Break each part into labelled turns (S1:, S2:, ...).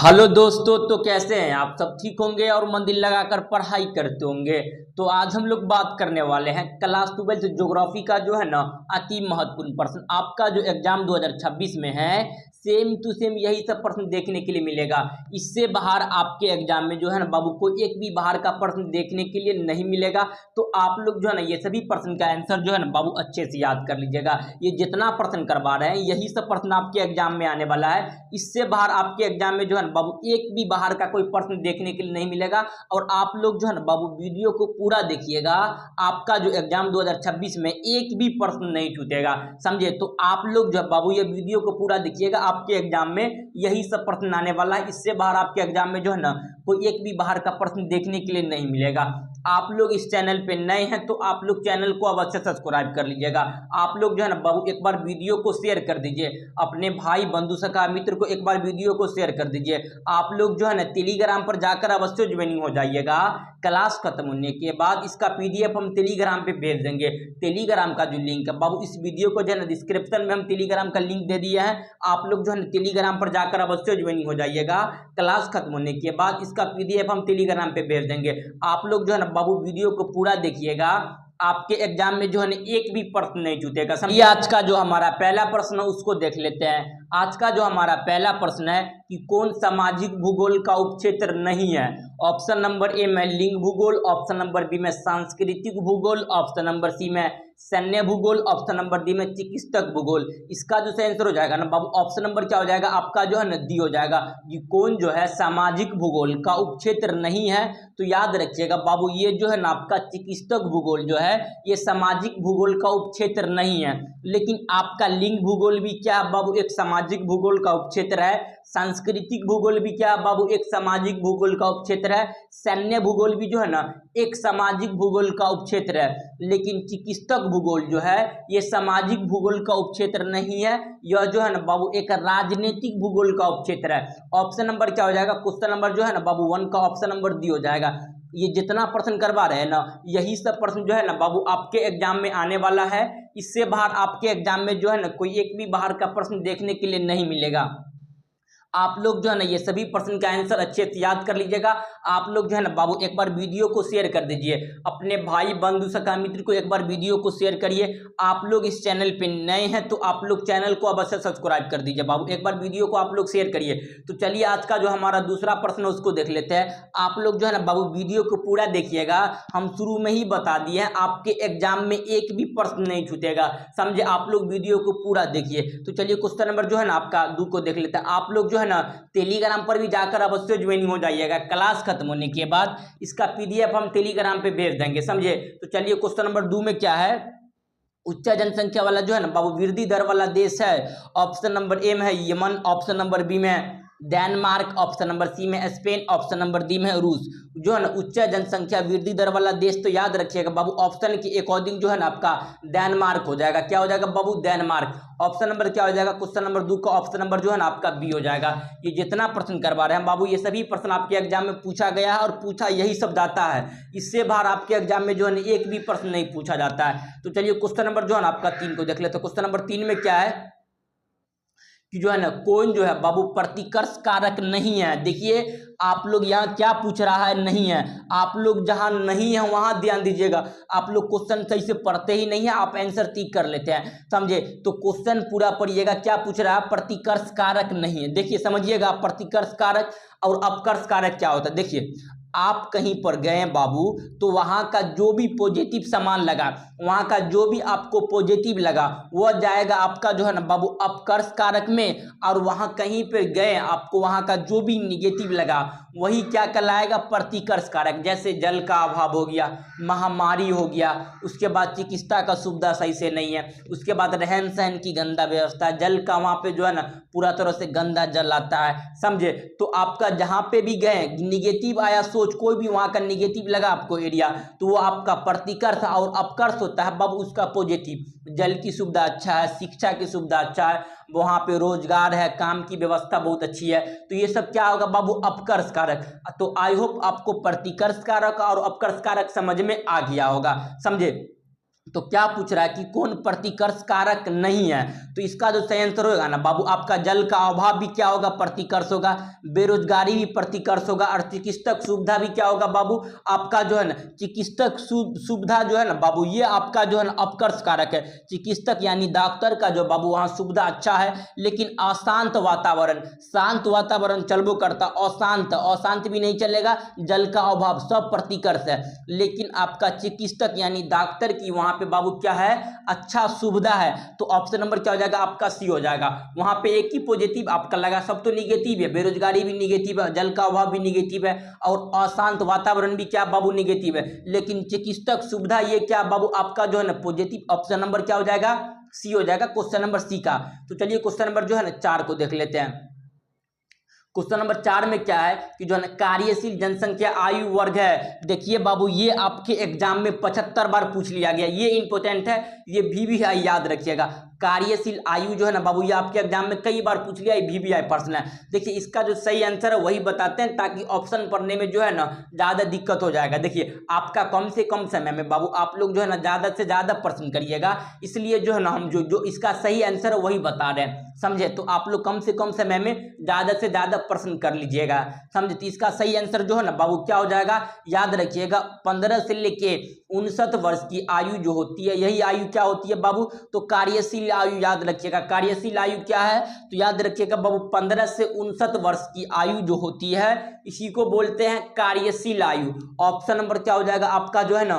S1: Hello दोस्तों, तो कैसे हैं आप? सब ठीक होंगे और मन दिल लगाकर पढ़ाई करते होंगे। तो आज हम लोग बात करने वाले हैं क्लास 12 ज्योग्राफी का जो है ना अति महत्वपूर्ण प्रश्न। आपका जो एग्जाम 2026 में है सेम टू सेम यही सब प्रश्न देखने के लिए मिलेगा। इससे बाहर आपके एग्जाम में जो है ना बाबू को एक भी बाहर का प्रश्न देखने के लिए नहीं मिलेगा। तो आप लोग जो है ना ये सभी प्रश्न का आंसर जो है ना बाबू अच्छे से याद कर लीजिएगा। ये जितना प्रश्न करवा रहे हैं यही सब प्रश्न आपके एग्जाम में आने वाला है। इससे बाहर आपके एग्जाम में जो है ना बाबू एक भी बाहर का कोई प्रश्न देखने के लिए नहीं मिलेगा। और आप लोग जो है ना बाबू वीडियो को पूरा देखिएगा, आपका जो एग्जाम 2026 में एक भी प्रश्न नहीं छूटेगा, समझे। तो आप लोग जो है बाबू ये वीडियो को पूरा देखिएगा, आपके एग्जाम में यही सब प्रश्न आने वाला है। इससे बाहर आपके एग्जाम में जो है ना कोई एक भी बाहर का प्रश्न देखने के लिए नहीं मिलेगा। आप लोग इस चैनल पे नए हैं तो आप लोग चैनल को अवश्य सब्सक्राइब कर लीजिएगा। आप लोग जो है ना बाबू एक बार वीडियो को शेयर कर दीजिए, अपने भाई बंधु सखा मित्र को एक बार वीडियो को शेयर कर दीजिए। आप लोग जो है ना टेलीग्राम पर जाकर अवश्य ज्वाइनिंग हो जाइएगा। क्लास खत्म होने के बाद इसका पीडीएफ हम टेलीग्राम पे भेज देंगे। टेलीग्राम का जो लिंक है बाबू इस वीडियो को जो है ना डिस्क्रिप्शन में हम टेलीग्राम का लिंक दे दिया है। आप लोग जो है ना टेलीग्राम पर जाकर अवश्य ज्वाइनिंग हो जाइएगा। क्लास खत्म होने के बाद इसका पीडीएफ हम टेलीग्राम पे भेज देंगे। आप लोग जो है ना बाबू वीडियो को पूरा देखिएगा, आपके एग्जाम में जो है ना एक भी प्रश्न नहीं छूटेगा। समझिए आज का जो हमारा पहला प्रश्न है उसको देख लेते हैं। आज का जो हमारा पहला प्रश्न है कि कौन सामाजिक भूगोल का उपक्षेत्र नहीं है। ऑप्शन नंबर ए में लिंग भूगोल, ऑप्शन नंबर बी में सांस्कृतिक भूगोल, ऑप्शन नंबर सी में सैन्य भूगोल, ऑप्शन नंबर डी में चिकित्सक भूगोल। इसका जो आंसर हो जाएगा ना बाबू ऑप्शन नंबर क्या हो जाएगा आपका जो है ना डी हो जाएगा। ये कौन जो है सामाजिक भूगोल का उपक्षेत्र नहीं है। तो याद रखिएगा बाबू ये जो है ना आपका चिकित्सक भूगोल जो है ये सामाजिक भूगोल का उपक्षेत्र नहीं है। लेकिन आपका लिंग भूगोल भी क्या बाबू एक सामाजिक भूगोल का उपक्षेत्र है। सांस्कृतिक भूगोल भी क्या बाबू एक सामाजिक भूगोल का उपक्षेत्र है। सैन्य भूगोल भी जो है ना एक सामाजिक भूगोल का उपक्षेत्र है। लेकिन चिकित्सक भूगोल जो है ये सामाजिक भूगोल का उपक्षेत्र नहीं है। यह जो है ना बाबू एक राजनीतिक भूगोल का उपक्षेत्र है। ऑप्शन नंबर क्या हो जाएगा, क्वेश्चन नंबर जो है ना बाबू 1 का ऑप्शन नंबर डी हो जाएगा। ये जितना प्रश्न करवा रहे हैं ना यही सब प्रश्न जो है ना बाबू आपके एग्जाम में आने वाला है। इससे बाहर आपके एग्जाम में जो है ना कोई एक भी बाहर का प्रश्न देखने के लिए नहीं मिलेगा। आप लोग जो है ना ये सभी प्रश्न का आंसर अच्छे से याद कर लीजिएगा। आप लोग जो है ना बाबू एक बार वीडियो को शेयर कर दीजिए, अपने भाई बंधु सखा मित्र को एक बार वीडियो को शेयर करिए। आप लोग इस चैनल पे नए हैं तो आप लोग चैनल को अवश्य सब्सक्राइब कर दीजिए। बाबू एक बार वीडियो को आप लोग शेयर करिए। तो चलिए आज का जो हमारा दूसरा प्रश्न है उसको देख लेते हैं। आप लोग जो है ना बाबू वीडियो को पूरा देखिएगा, हम शुरू में ही बता दिए हैं आपके एग्जाम में एक भी प्रश्न नहीं छूटेगा, समझे। आप लोग वीडियो को पूरा देखिए। तो चलिए क्वेश्चन नंबर जो है ना आपका 2 को देख लेते हैं। आप लोग जो है ना टेलीग्राम पर भी जाकर अवश्य ज्वाइनिंग हो जाइएगा। क्लास खत्म होने के बाद इसका पीडीएफ हम टेलीग्राम पे भेज देंगे, समझे। तो चलिए क्वेश्चन नंबर 2 में क्या है, उच्च जनसंख्या वाला जो है ना बाबू वृद्धि दर वाला देश है। ऑप्शन नंबर ए में है यमन, ऑप्शन नंबर बी में डेनमार्क, ऑप्शन नंबर सी में स्पेन, ऑप्शन नंबर डी में रूस। जो है ना उच्च जनसंख्या वृद्धि दर वाला देश तो याद रखिएगा बाबू ऑप्शन के अकॉर्डिंग जो है ना आपका डेनमार्क हो जाएगा। क्या हो जाएगा बाबू डेनमार्क। ऑप्शन नंबर क्या हो जाएगा क्वेश्चन नंबर 2 का ऑप्शन नंबर जो है ना आपका बी हो जाएगा। ये जितना प्रश्न करवा रहे हैं बाबू ये सभी प्रश्न आपके एग्जाम में पूछा गया है और पूछा यही सब जाता है। इससे बाहर आपके एग्जाम में जो है ना एक भी प्रश्न नहीं पूछा जाता है। तो चलिए क्वेश्चन नंबर जो है ना आपका 3 को देख लेते हैं। क्वेश्चन नंबर 3 में क्या है कि जो है ना कौन जो है बाबू प्रतिकर्ष कारक नहीं है। देखिए आप लोग यहाँ क्या पूछ रहा है, नहीं है। आप लोग जहाँ नहीं है वहां ध्यान दीजिएगा। आप लोग क्वेश्चन सही से पढ़ते ही नहीं है, आप आंसर टिक कर लेते हैं, समझे। तो क्वेश्चन पूरा पढ़िएगा। क्या पूछ रहा है, प्रतिकर्ष कारक नहीं है। देखिए समझिएगा प्रतिकर्ष कारक और अपकर्ष कारक क्या होता है। देखिए आप कहीं पर गए बाबू तो वहां का जो भी पॉजिटिव सामान लगा, वहां का जो भी आपको पॉजिटिव लगा वह जाएगा आपका जो है ना बाबू अपकर्ष कारक में। और वहां कहीं पे गए आपको वहां का जो भी निगेटिव लगा वही क्या कहलाएगा प्रतिकर्ष कारक। जैसे जल का अभाव हो गया, महामारी हो गया, उसके बाद चिकित्सा का सुविधा सही से नहीं है, उसके बाद रहन सहन की गंदा व्यवस्था, जल का वहां पे जो है ना पूरा तरह से गंदा जल आता है, समझे। तो आपका जहां पे भी गए निगेटिव आया सोच, कोई भी वहां का निगेटिव लगा आपको एरिया तो वो आपका प्रतिकर्ष और अपकर्ष होता है बाबू उसका पॉजिटिव। जल की सुविधा अच्छा है, शिक्षा की सुविधा अच्छा है, वहां पे रोजगार है, काम की व्यवस्था बहुत अच्छी है, तो ये सब क्या होगा बाबू अपकर्ष कारक। तो आई होप आपको प्रतिकर्ष कारक और अपकर्ष कारक समझ में आ गया होगा, समझे। तो क्या पूछ रहा है कि कौन प्रतिकर्ष कारक नहीं है, तो इसका जो सही आंसर होगा ना बाबू आपका जल का अभाव भी क्या होगा, प्रतिकर्ष होगा, बेरोजगारी भी प्रतिकर्ष होगा, और चिकित्सक सुविधा भी क्या होगा बाबू आपका जो है ना चिकित्सक सुविधा जो है ना बाबू ये आपका जो है ना अपकर्ष कारक है। चिकित्सक यानी डॉक्टर का जो बाबू वहाँ सुविधा अच्छा है, लेकिन अशांत वातावरण, शांत वातावरण चलबो करता, अशांत भी नहीं चलेगा, जल का अभाव, सब प्रतिकर्ष है। लेकिन आपका चिकित्सक यानी डॉक्टर की वहाँ पे बाबू क्या है, अच्छा सुविधा है, तो ऑप्शन नंबर क्या हो जाएगा आपका सी हो जाएगा। वहां पे एक ही पॉजिटिव आपका लगा, सब तो निगेटिव है, बेरोजगारी भी निगेटिव है, जल का अभाव भी निगेटिव है, और अशांत वातावरण भी क्या बाबू निगेटिव है, लेकिन चिकित्सक सुविधा ये क्या बाबू आपका जो है ना पॉजिटिव। ऑप्शन नंबर क्या हो जाएगा, सी हो जाएगा, क्वेश्चन नंबर सी का। तो चलिए क्वेश्चन नंबर जो है ना 4 को देख लेते हैं। क्वेश्चन नंबर 4 में क्या है कि जो है ना कार्यशील जनसंख्या आयु वर्ग है। देखिए बाबू ये आपके एग्जाम में 75 बार पूछ लिया गया, ये इंपॉर्टेंट है, ये भी याद रखिएगा। कार्यशील आयु जो है ना बाबू ये आपके एग्जाम में कई बार पूछ लिया, ये भी प्रश्न है। देखिए इसका जो सही आंसर है वही बताते हैं, ताकि ऑप्शन पढ़ने में जो है ना ज़्यादा दिक्कत हो जाएगा। देखिए आपका कम से कम समय में बाबू आप लोग जो है ना ज़्यादा से ज़्यादा प्रश्न करिएगा, इसलिए जो है ना हम जो इसका सही आंसर है वही बता रहे हैं, समझे। तो आप लोग कम से कम समय में ज़्यादा से ज़्यादा प्रश्न कर लीजिएगा, समझे। तो इसका सही आंसर जो है ना बाबू क्या हो जाएगा, याद रखिएगा 15 से लेके 59 वर्ष की आयु जो होती है, यही आयु क्या होती है बाबू, तो कार्यशील आयु, याद रखिएगा। कार्यशील आयु क्या है, तो याद रखिएगा बाबू 15 से 59 वर्ष की आयु जो होती है इसी को बोलते हैं कार्यशील आयु। ऑप्शन नंबर क्या हो जाएगा आपका जो है ना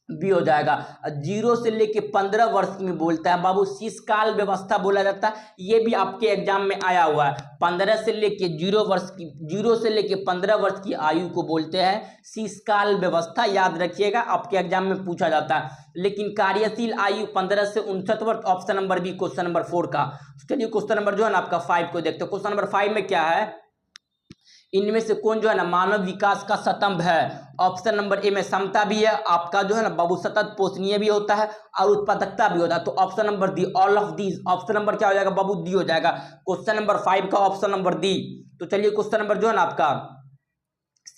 S1: बी हो जाएगा। 0 से लेके 15 वर्ष में बोलता है बाबू शीतकाल व्यवस्था बोला जाता है, ये भी आपके एग्जाम में आया हुआ है। 15 से लेके 0 से लेके 15 वर्ष की आयु को बोलते हैं शीतकाल व्यवस्था, याद रखिएगा, आपके एग्जाम में पूछा जाता है। लेकिन कार्यशील आयु 15 से 59 वर्ष, option number B, question number 4 का। चलिए क्वेश्चन नंबर जो है ना आपका 5 को देखते हैं। क्वेश्चन नंबर 5 में क्या है, इनमें से कौन जो है ना मानव विकास का स्तंभ है। ऑप्शन नंबर ए में समता भी है, आपका जो है ना बाबू सतत पोषणीय भी होता है, और उत्पादकता भी होता है। तो option number D, all of these. Option number क्या हो जाएगा बाबू, डी हो जाएगा। क्वेश्चन नंबर 5 का ऑप्शन नंबर डी। तो चलिए क्वेश्चन नंबर जो है ना आपका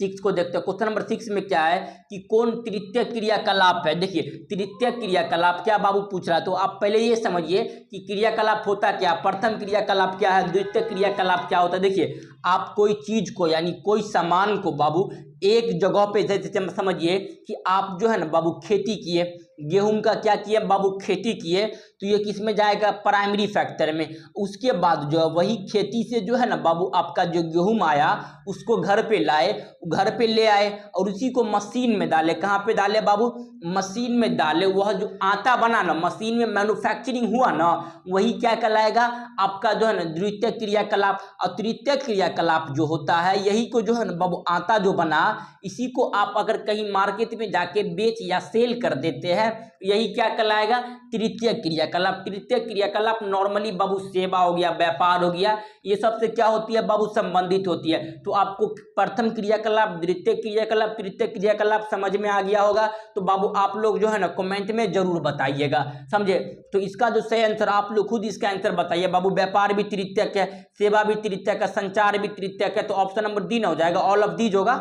S1: 6 को देखते हैं। क्वेश्चन नंबर 6 में क्या है कि कौन तृतीय क्रियाकलाप है। देखिए तृतीय क्रियाकलाप क्या बाबू पूछ रहा है, तो आप पहले ये समझिए कि क्रियाकलाप होता क्या, प्रथम क्रियाकलाप क्या है, द्वितीय क्रियाकलाप क्या होता है। देखिए आप कोई चीज को यानी कोई सामान को बाबू एक जगह पे, जैसे समझिए कि आप जो है ना बाबू खेती किए, गेहूं का क्या किए बाबू, खेती किए, तो ये किस में जाएगा, प्राइमरी फैक्टर में। उसके बाद जो है वही खेती से जो है ना बाबू आपका जो गेहूं आया उसको घर पे लाए, घर पे ले आए और उसी को मशीन में डाले। कहाँ पे डाले बाबू, मशीन में डाले। वह जो आटा बना ना, मशीन में मैन्युफैक्चरिंग हुआ ना, वही क्या कहलाएगा आपका जो है ना द्वितीय क्रियाकलाप। और तृतीय क्रियाकलाप जो होता है यही को जो है ना बाबू आटा जो बना, इसी को आप अगर कहीं मार्केट में जाके बेच या सेल कर देते हैं, यही क्या कहलाएगा, तृतीय क्रियाकलाप। तृतीय क्रियाकलाप नॉर्मली बाबू सेवा हो गया, व्यापार हो गया, ये सबसे क्या होती है बाबू, संबंधित होती है। तो आपको प्रथम क्रियाकलाप, द्वितीय क्रियाकलाप, तृतीय क्रियाकलाप समझ में आ गया होगा, तो बाबू आप लोग जो है ना कमेंट में जरूर बताइएगा, समझे। तो इसका जो सही आंसर, आप लोग खुद इसका आंसर बताइए बाबू। व्यापार भी तृतीयक है, सेवा भी तृतीयक है, संचार भी तृतीयक है, तो ऑप्शन नंबर डी ना हो जाएगा, ऑल ऑफ दीज होगा।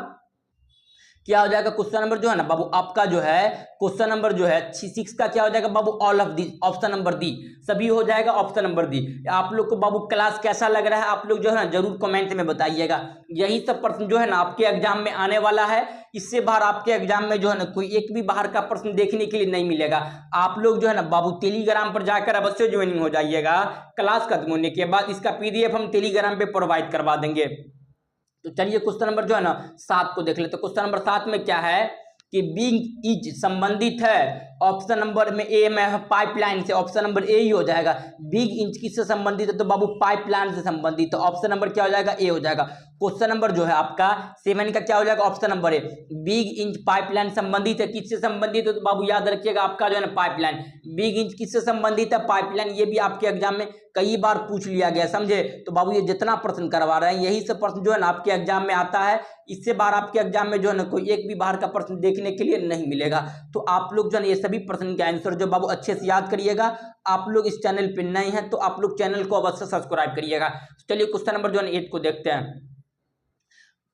S1: क्या हो जाएगा क्वेश्चन नंबर जो है ना बाबू आपका जो है क्वेश्चन नंबर जो है 6 का क्या हो जाएगा बाबू, all of the, option number D, सभी हो जाएगा ऑप्शन नंबर दी। आप लोग को बाबू क्लास कैसा लग रहा है आप लोग जो है ना जरूर कमेंट में बताइएगा। यही सब प्रश्न जो है ना आपके एग्जाम में आने वाला है, इससे बाहर आपके एग्जाम में जो है ना कोई एक भी बाहर का प्रश्न देखने के लिए नहीं मिलेगा। आप लोग जो है ना बाबू टेलीग्राम पर जाकर अवश्य ज्वाइनिंग हो जाइएगा। क्लास खत्म होने के बाद इसका PDF हम टेलीग्राम पे प्रोवाइड करवा देंगे। तो चलिए क्वेश्चन नंबर जो है ना 7 को देख लेते। क्वेश्चन नंबर 7 में क्या है कि बिग इज संबंधित है, ऑप्शन नंबर में ए में है पाइपलाइन से, ऑप्शन नंबर ए ही हो जाएगा। बिग इंच किससे संबंधित है, तो बाबू पाइपलाइन से संबंधित है, ऑप्शन नंबर क्या हो जाएगा, ए हो जाएगा। क्वेश्चन नंबर जो है आपका 7 का क्या हो जाएगा, ऑप्शन नंबर ए, बिग इंच पाइपलाइन संबंधित है, किससे संबंधित है, तो बाबू याद रखिएगा आपका जो है ना पाइपलाइन। बिग इंच किससे संबंधित है, पाइपलाइन, ये भी आपके एग्जाम में कई बार पूछ लिया गया, समझे। तो बाबू ये जितना प्रश्न करवा रहे हैं यही सब प्रश्न जो है ना आपके एग्जाम में आता है, इससे बाहर आपके एग्जाम में जो है ना कोई एक भी बाहर का प्रश्न देखने के लिए नहीं मिलेगा। तो आप लोग जो है ये सभी प्रश्न के आंसर जो बाबू अच्छे से याद करिएगा। आप लोग इस चैनल पे नए हैं तो आप लोग चैनल को अवश्य सब्सक्राइब करिएगा। चलिए क्वेश्चन नंबर जो है 8 को देखते हैं।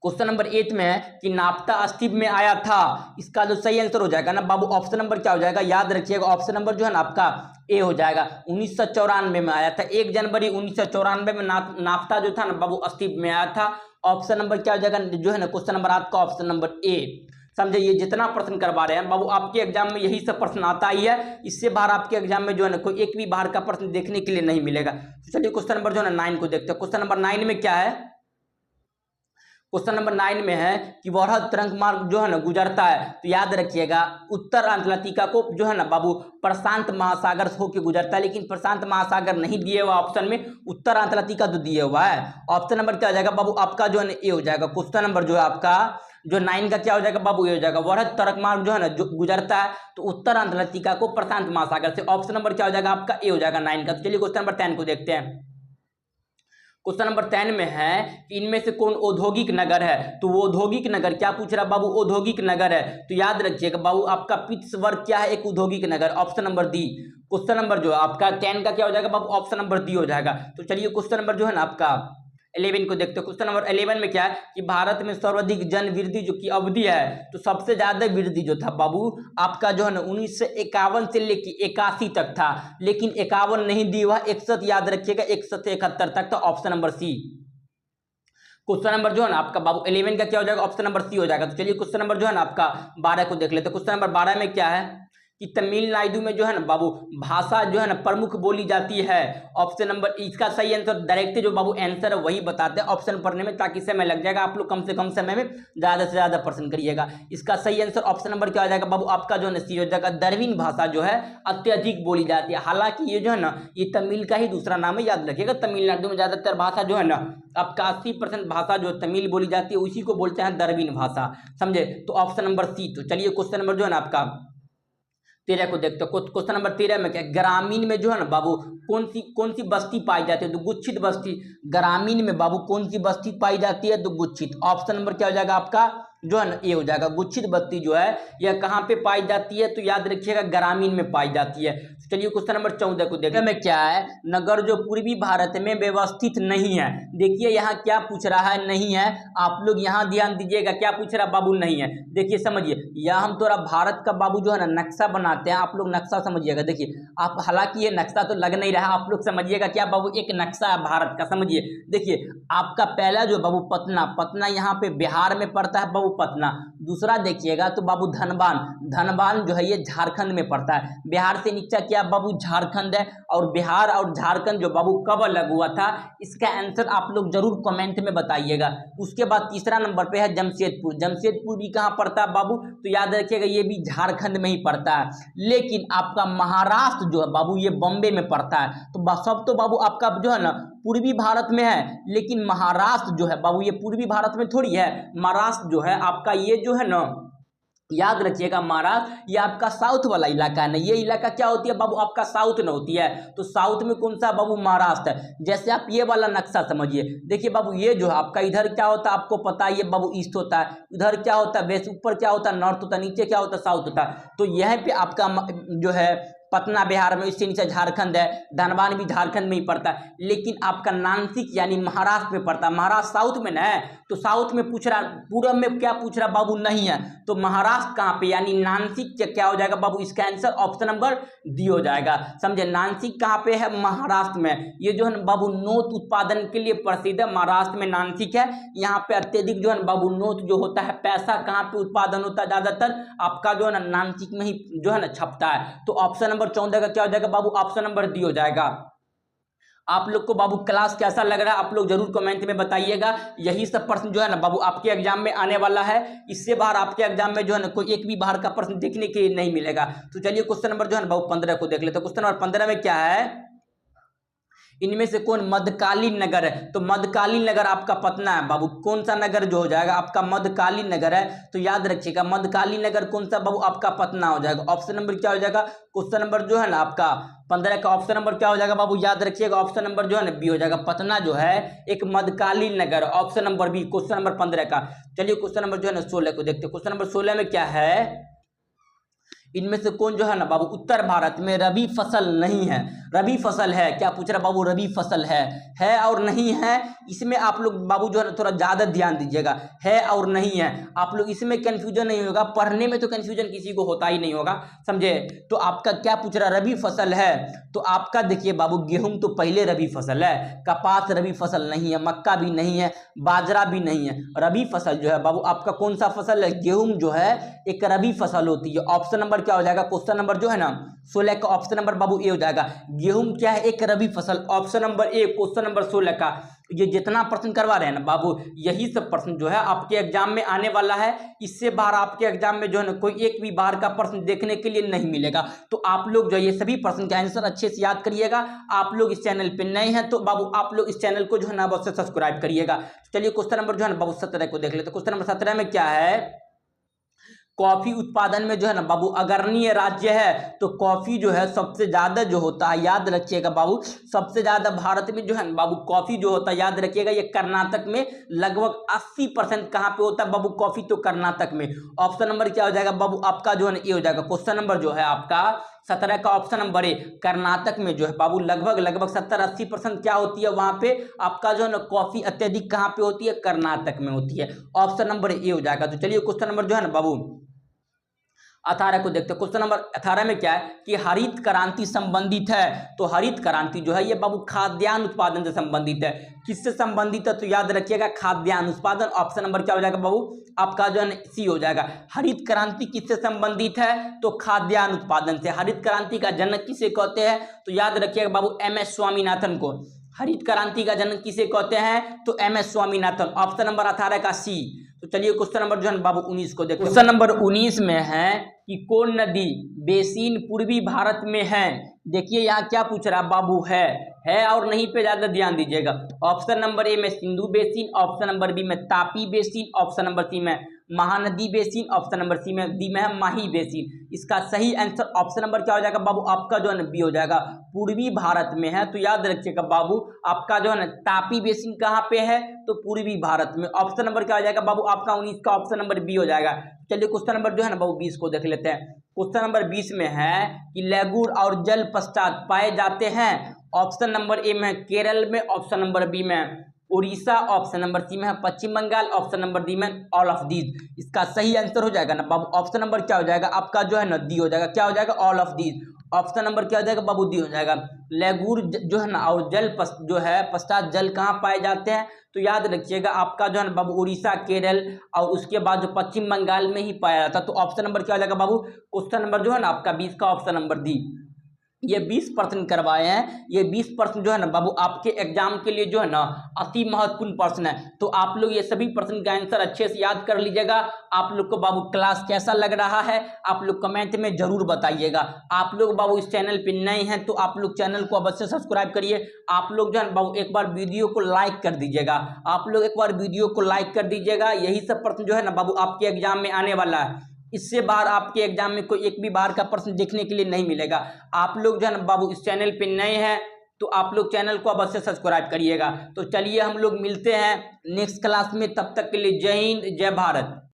S1: क्वेश्चन नंबर 8 में है कि नाफ्ता अस्तित्व में आया था, इसका जो सही आंसर हो जाएगा ना बाबू ऑप्शन नंबर क्या हो जाएगा, याद रखिएगा ऑप्शन नंबर जो है ना आपका ए हो जाएगा। 1994 में आया था, 1 जनवरी 1994 में नाफ्ता जो था ना बाबू अस्तित्व में आया था। ऑप्शन नंबर क्या हो जाएगा जो है ना क्वेश्चन नंबर आपका ऑप्शन नंबर ए। समझे, ये जितना प्रश्न करवा रहे हैं बाबू आपके एग्जाम में यही सब प्रश्न आता ही है, इससे बाहर आपके एग्जाम में जो है ना कोई एक भी बाहर का प्रश्न देखने के लिए नहीं मिलेगा। तो चलिए क्वेश्चन नंबर जो है ना 9 को देखते हैं। क्वेश्चन नंबर 9 में क्या है, क्वेश्चन नंबर 9 में है कि वृहद तरंग मार्ग जो है ना गुजरता है, तो याद रखिएगा उत्तर अंटार्कटिका को जो है ना बाबू प्रशांत महासागर होकर गुजरता है, लेकिन प्रशांत महासागर नहीं दिए हुआ ऑप्शन में, उत्तर अंटार्कटिका तो दिए हुआ है। ऑप्शन नंबर क्या हो जाएगा बाबू आपका जो है ना ए हो जाएगा। क्वेश्चन नंबर जो है आपका जो 9 का क्या हो जाएगा बाबू, ये हो जाएगा वृहद तरंग मार्ग जो है ना जो गुजरता है तो उत्तर अंटार्कटिका को प्रशांत महासागर से। ऑप्शन नंबर क्या हो जाएगा आपका ए हो जाएगा 9 का। तो चलिए क्वेश्चन नंबर 10 को देखते हैं। क्वेश्चन नंबर 10 में है कि इनमें से कौन औद्योगिक नगर है, तो वो औद्योगिक नगर क्या पूछ रहा है बाबू, औद्योगिक नगर है, तो याद रखिएगा बाबू आपका पिट्सबर्ग क्या है, एक औद्योगिक नगर, option number D. Question number जो है आपका 10 का क्या हो जाएगा बाबू, ऑप्शन नंबर डी हो जाएगा। तो चलिए क्वेश्चन नंबर जो है ना आपका 11 को देखते हो। क्वेश्चन नंबर 11 में क्या है कि भारत में सर्वाधिक जन वृद्धि जो की अवधि है, तो सबसे ज्यादा वृद्धि जो था बाबू आपका जो है ना 1951 से लेकर 81 तक था, लेकिन 51 नहीं दी हुआ, 61 याद रखिएगा, 61 से 71 तक था, option number C. Question number जो है ना आपका बाबू 11 का क्या हो जाएगा, ऑप्शन नंबर सी हो जाएगा। तो चलिए क्वेश्चन नंबर जो है ना आपका 12 को देख लेते हैं। क्वेश्चन नंबर 12 में क्या है कि तमिलनाडु में जो है ना बाबू भाषा जो है ना प्रमुख बोली जाती है, ऑप्शन नंबर, इसका सही आंसर डायरेक्ट जो बाबू आंसर है वही बताते हैं ऑप्शन पढ़ने में, ताकि समय लग जाएगा, आप लोग कम से कम समय में ज्यादा से ज्यादा प्रश्न करिएगा। इसका सही आंसर ऑप्शन नंबर क्या हो जाएगा बाबू आपका जो है ना सी हो जाएगा। द्रविड़ भाषा जो है अत्यधिक बोली जाती है, हालांकि ये जो है ना ये तमिल का ही दूसरा नाम है, याद रखिएगा। तमिलनाडु में ज्यादातर भाषा जो है ना आपका 80% भाषा जो तमिल बोली जाती है उसी को बोलते हैं द्रविड़ भाषा, समझे। तो ऑप्शन नंबर सी। तो चलिए क्वेश्चन नंबर जो है ना आपका 13 को देखते हो। क्वेश्चन नंबर 13 में क्या, ग्रामीण में जो है ना बाबू कौन सी बस्ती पाई जाती है, तो गुच्छित बस्ती। ग्रामीण में बाबू कौन सी बस्ती पाई जाती है, तो गुच्छित। ऑप्शन नंबर क्या हो जाएगा आपका जो है ना ये हो जाएगा। गुच्छित बस्ती जो है यह कहाँ पे पाई जाती है, तो याद रखिएगा ग्रामीण में पाई जाती है। चलिए क्वेश्चन नंबर 14 को देखते हैं। क्या है, नगर जो पूर्वी भारत में व्यवस्थित नहीं है। देखिए यहाँ क्या पूछ रहा है, नहीं है, आप लोग यहाँ ध्यान दीजिएगा, क्या पूछ रहा है बाबू, नहीं है। देखिए समझिए, यह हम थोड़ा भारत का बाबू जो है ना नक्शा बनाते हैं, आप लोग नक्शा समझिएगा। देखिए आप, हालांकि ये नक्शा तो लग नहीं रहा, आप लोग समझिएगा क्या बाबू, एक नक्शा है भारत का, समझिए। देखिए आपका पहला जो बाबू पटना यहाँ पे बिहार में पड़ता है बाबू पटना। दूसरा देखिएगा तो बाबू धनबाद जो है ये झारखंड में पड़ता है। बिहार से नीचे क्या बाबू झारखंड है, और बिहार और झारखंड जो बाबू कब अलग हुआ था, इसका आंसर आप लोग जरूर कमेंट में बताइएगा। उसके बाद तीसरा नंबर पे है जमशेदपुर भी कहाँ पड़ता है बाबू, तो याद रखिएगा ये भी झारखंड में ही पड़ता है। लेकिन आपका महाराष्ट्र जो है बाबू ये बॉम्बे में पड़ता है। तो सब तो बाबू आपका जो है ना पूर्वी भारत में है, लेकिन महाराष्ट्र जो है बाबू ये पूर्वी भारत में थोड़ी है। महाराष्ट्र जो है आपका ये जो है ना, याद रखिएगा महाराष्ट्र ये आपका साउथ वाला इलाका है ना, ये इलाका क्या होती है बाबू आपका साउथ में होती है। तो साउथ में कौन सा बाबू, महाराष्ट्र है। जैसे आप ये वाला नक्शा समझिए, देखिए बाबू ये जो है आपका इधर क्या होता है आपको पता है, ये बाबू ईस्ट होता है, इधर क्या होता है वेस्ट, ऊपर क्या होता है नॉर्थ होता है, नीचे क्या होता है साउथ होता है। तो यह पे आपका जो है पटना बिहार में, इससे नीचे झारखंड है, धनबाद भी झारखंड में ही पड़ता है। लेकिन आपका नासिक यानी महाराष्ट्र में पड़ता है। महाराष्ट्र साउथ में ना है, तो साउथ में पूछ रहा, पूर्व में क्या पूछ रहा बाबू, नहीं है। तो महाराष्ट्र कहाँ पे यानी नासिक क्या हो जाएगा बाबू, इसका आंसर ऑप्शन नंबर डी हो जाएगा, समझे। नासिक कहाँ पे है, महाराष्ट्र में। ये जो है बाबू नोट उत्पादन के लिए प्रसिद्ध है, महाराष्ट्र में नासिक है। यहाँ पे अत्यधिक जो है बाबू नोट जो होता है, पैसा कहाँ पे उत्पादन होता है, ज्यादातर आपका जो है ना नासिक में ही जो है ना छपता है। तो ऑप्शन नंबर 14 का क्या हो जाएगा बाबू, ऑप्शन नंबर डी हो जाएगा। आप लोग को बाबू क्लास कैसा लग रहा है आप लोग जरूर कमेंट में बताइएगा। यही सब प्रश्न जो है ना बाबू आपके एग्जाम में आने वाला है, इससे बाहर आपके एग्जाम में जो है ना कोई एक भी बाहर का प्रश्न देखने के लिए नहीं मिलेगा। तो चलिए क्वेश्चन नंबर जो है ना बाबू 15 को देख लेते हैं। क्वेश्चन नंबर 15 में क्या है, इनमें से कौन मध्यकालीन नगर है, तो मध्यकालीन नगर आपका पटना है बाबू। कौन सा नगर जो हो जाएगा आपका मध्यकालीन नगर है, तो याद रखिएगा मध्यकालीन नगर कौन सा बाबू आपका पटना हो जाएगा। ऑप्शन नंबर क्या हो जाएगा, क्वेश्चन नंबर जो है ना आपका 15 का ऑप्शन नंबर क्या हो जाएगा बाबू, याद रखिएगा ऑप्शन नंबर जो है ना बी हो जाएगा। पटना जो है एक मध्यकालीन नगर, option number B, question number 15 का। चलिए क्वेश्चन नंबर जो है ना 16 को देखते हैं। क्वेश्चन नंबर 16 में क्या है, इनमें से कौन जो है ना बाबू उत्तर भारत में रबी फसल नहीं है। रबी फसल है, क्या पूछ रहा बाबू, रबी फसल है और नहीं है, इसमें आप लोग बाबू जो है थोड़ा ज़्यादा ध्यान दीजिएगा, है और नहीं है, आप लोग इसमें कन्फ्यूजन नहीं होगा, पढ़ने में तो कन्फ्यूजन किसी को होता ही नहीं होगा, समझे। तो आपका क्या पूछ रहा, रबी फसल है, तो आपका देखिए बाबू गेहूं तो पहले रबी फसल है, कपास रबी फसल नहीं है, मक्का भी नहीं है, बाजरा भी नहीं है, रबी फसल जो है बाबू आपका कौन सा फसल है, गेहूं जो है एक रबी फसल होती है। ऑप्शन नंबर क्या हो जाएगा, क्वेश्चन नंबर जो है ना 16 का ऑप्शन नंबर बाबू ए हो जाएगा। गेहूं क्या है, एक रबी फसल, ऑप्शन नंबर ए, क्वेश्चन नंबर 16 का। ये जितना प्रश्न करवा रहे हैं ना बाबू, यही सब प्रश्न जो है आपके एग्जाम में आने वाला है। इससे बाहर आपके एग्जाम में जो है ना कोई एक भी बाहर का प्रश्न देखने के लिए नहीं मिलेगा। तो आप लोग जो ये सभी प्रश्न के आंसर अच्छे से याद करिएगा। आप लोग इस चैनल पे नए हैं तो बाबू आप लोग इस चैनल को जो है ना अवश्य सब्सक्राइब करिएगा। चलिए क्वेश्चन नंबर जो है ना बाबू 17 को देख लेते। क्वेश्चन नंबर 17 में क्या है, कॉफी उत्पादन में जो है ना बाबू अग्रणीय राज्य है, तो कॉफी जो है सबसे ज्यादा जो होता है, याद रखिएगा बाबू, सबसे ज्यादा भारत में जो है ना बाबू कॉफी जो होता है, याद रखिएगा ये कर्नाटक में लगभग 80% कहां पे होता है बाबू, कॉफी तो कर्नाटक में। ऑप्शन नंबर क्या हो जाएगा बाबू आपका जो है ना ये हो जाएगा। क्वेश्चन नंबर जो है आपका 17 का ऑप्शन नंबर ए, कर्नाटक में जो है बाबू लगभग 70-80% क्या होती है वहां पे आपका जो है ना कॉफी अत्यधिक कहां पे होती है, कर्नाटक में होती है। ऑप्शन नंबर ए हो जाएगा। तो चलिए क्वेश्चन नंबर जो है ना बाबू 18 को देखते हैं। क्वेश्चन नंबर 18 में क्या है कि हरित क्रांति संबंधित है, तो हरित क्रांति जो है ये बाबू खाद्यान्न उत्पादन से संबंधित है। किससे संबंधित है, तो याद रखिएगा खाद्यान्न उत्पादन। ऑप्शन नंबर क्या हो जाएगा बाबू आपका जो है सी हो जाएगा। हरित क्रांति किससे संबंधित है, तो खाद्यान्न उत्पादन से। हरित क्रांति का जनक किसे कहते हैं, तो याद रखिएगा बाबू MS स्वामीनाथन को। हरित क्रांति का जनक किसे कहते हैं, तो MS स्वामीनाथन। ऑप्शन नंबर 18 का सी। तो चलिए क्वेश्चन नंबर जो है बाबू 19 को देखो। क्वेश्चन नंबर 19 में है कि कौन नदी बेसिन पूर्वी भारत में है। देखिए यहाँ क्या पूछ रहा बाबू, है और नहीं पे ज्यादा ध्यान दीजिएगा। ऑप्शन नंबर ए में Sindhu basin, option number B में Tapi basin, option number C में Mahanadi basin, option number C में डी में है माही बेसिन। इसका सही आंसर ऑप्शन नंबर क्या हो जाएगा बाबू आपका जो है ना बी हो जाएगा, पूर्वी भारत में है। तो याद रखिएगा बाबू आपका जो है ना तापी बेसिन कहाँ पे है, तो पूर्वी भारत में। ऑप्शन नंबर क्या हो जाएगा बाबू आपका 19 का ऑप्शन नंबर बी हो जाएगा। चलिए क्वेश्चन नंबर जो है ना बाबू 20 को देख लेते हैं। क्वेश्चन नंबर 20 में है कि लैगूर और जल पश्चात पाए जाते हैं। ऑप्शन नंबर ए में केरल में, ऑप्शन नंबर बी में उड़ीसा, ऑप्शन नंबर सी में है पश्चिम बंगाल, ऑप्शन नंबर डी में ऑल ऑफ दीज। इसका सही आंसर हो जाएगा ना बाबू ऑप्शन नंबर क्या हो जाएगा आपका जो है ना डी हो जाएगा। क्या हो जाएगा, all of these. Option number क्या हो जाएगा बाबू डी हो जाएगा। लैगूर जो है ना और जल जो है पश्चात जल कहाँ पाए जाते हैं, तो याद रखिएगा आपका जो है ना बाबू उड़ीसा, केरल और उसके बाद जो पश्चिम बंगाल में ही पाया जाता है। तो ऑप्शन नंबर क्या हो जाएगा बाबू, क्वेश्चन नंबर जो है ना आपका 20 का ऑप्शन नंबर डी। ये 20 प्रश्न करवाए हैं। ये 20 प्रश्न जो है ना बाबू आपके एग्जाम के लिए जो है ना अति महत्वपूर्ण प्रश्न है। तो आप लोग ये सभी प्रश्न का आंसर अच्छे से याद कर लीजिएगा। आप लोग को बाबू क्लास कैसा लग रहा है आप लोग कमेंट में जरूर बताइएगा। आप लोग बाबू इस चैनल पे नए हैं तो आप लोग चैनल को अवश्य सब्सक्राइब करिए। आप लोग जो है बाबू एक बार वीडियो को लाइक कर दीजिएगा। आप लोग एक बार वीडियो को लाइक कर दीजिएगा। यही सब प्रश्न जो है ना बाबू आपके एग्जाम में आने वाला है। इससे बाहर आपके एग्जाम में कोई एक भी बाहर का प्रश्न देखने के लिए नहीं मिलेगा। आप लोग जो है ना बाबू इस चैनल पे नए हैं तो आप लोग चैनल को अवश्य सब्सक्राइब करिएगा। तो चलिए हम लोग मिलते हैं नेक्स्ट क्लास में, तब तक के लिए जय हिंद जय भारत।